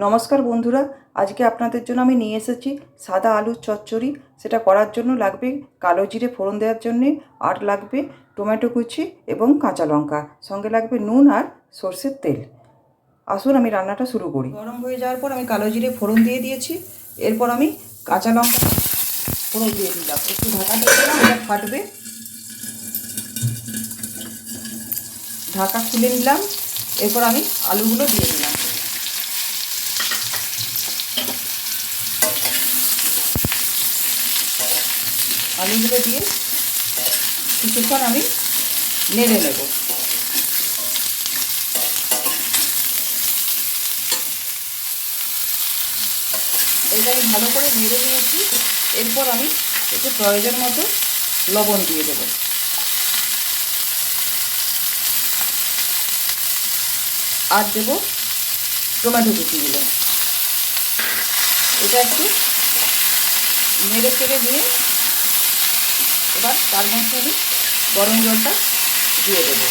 নমস্কার বন্ধুরা, আজকে আপনাদের জন্য আমি নিয়ে এসেছি সাদা আলুর চচ্চড়ি। সেটা করার জন্য লাগবে কালো জিরে ফোড়ন দেওয়ার জন্যে, আর লাগবে টমেটো কুচি এবং কাঁচা লঙ্কা, সঙ্গে লাগবে নুন আর সর্ষের তেল। আসুন আমি রান্নাটা শুরু করি। গরম হয়ে যাওয়ার পর আমি কালো জিরে ফোড়ন দিয়ে দিয়েছি। এরপর আমি কাঁচা লঙ্কা ফোড়ন দিয়ে দিলাম, একটু ঢাকা দিয়ে দিলাম, এটা ফাটবে। ঢাকা খুলে নিলাম। এরপর আমি আলুগুলো দিয়ে দিলাম। আলুগুলো দিয়ে কিছুক্ষণ আমি নেড়ে নেব। এটা আমি ভালো করে নেড়ে নিয়েছি। এরপর আমি একটু প্রয়োজন মতো লবণ দিয়ে দেব। আর দেব টমেটো কুচিগুলো। এটা একটু নেড়ে চেড়ে নিয়ে এবার তার মধ্যে আমি গরম জলটা দিয়ে দেব।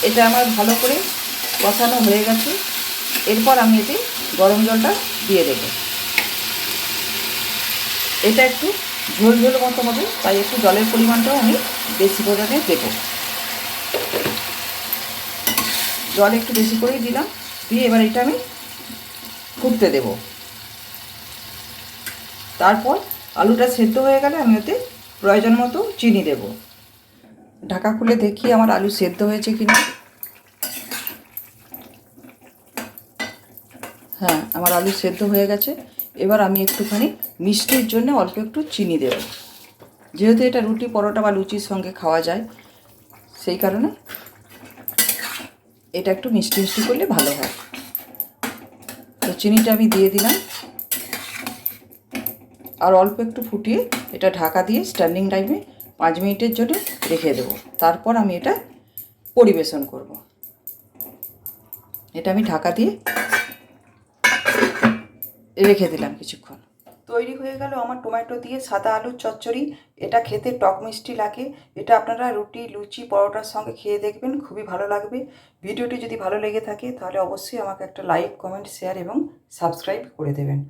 এটা আমার ভালো করে কষানো হয়ে গেছে। এরপর আমি এতে গরম জলটা দিয়ে দেব। এটা একটু ঝোল ঝোল মতো হবে, তাই একটু জলের পরিমাণটাও আমি বেশি পরিমাণে দেব। জল একটু বেশি করেই দিলাম। দিয়ে এবার এটা আমি ফুটতে দেব। তারপর আলুটা সেদ্ধ হয়ে গেলে আমি ওতে প্রয়োজন মতো চিনি দেব। ঢাকা খুলে দেখি আমার আলু সেদ্ধ হয়েছে কিনা। হ্যাঁ, আমার আলু সেদ্ধ হয়ে গেছে। এবার আমি একটুখানি মিষ্টির জন্য অল্প একটু চিনি দেব। যেহেতু এটা রুটি, পরোটা বা লুচির সঙ্গে খাওয়া যায়, সেই কারণে এটা একটু মিষ্টি মিষ্টি করলে ভালো হয়। তো চিনিটা আমি দিয়ে দিলাম। আর অল্প একটু ফুটিয়ে এটা ঢাকা দিয়ে স্ট্যান্ডিং টাইমে 5 মিনিটের জন্য রেখে দেব। তারপর আমি এটা পরিবেশন করব। এটা আমি ঢাকা দিয়ে রেখে দিলাম কিছুক্ষণ। তৈরি হয়ে গেল আমার টমেটো দিয়ে সাদা আলুর চচ্চড়ি। এটা খেতে টক মিষ্টি লাগে। এটা আপনারা রুটি, লুচি, পরোটার সঙ্গে খেয়ে দেখবেন, খুবই ভালো লাগবে। ভিডিওটি যদি ভালো লেগে থাকে তাহলে অবশ্যই আমাকে একটা লাইক, কমেন্ট, শেয়ার এবং সাবস্ক্রাইব করে দেবেন।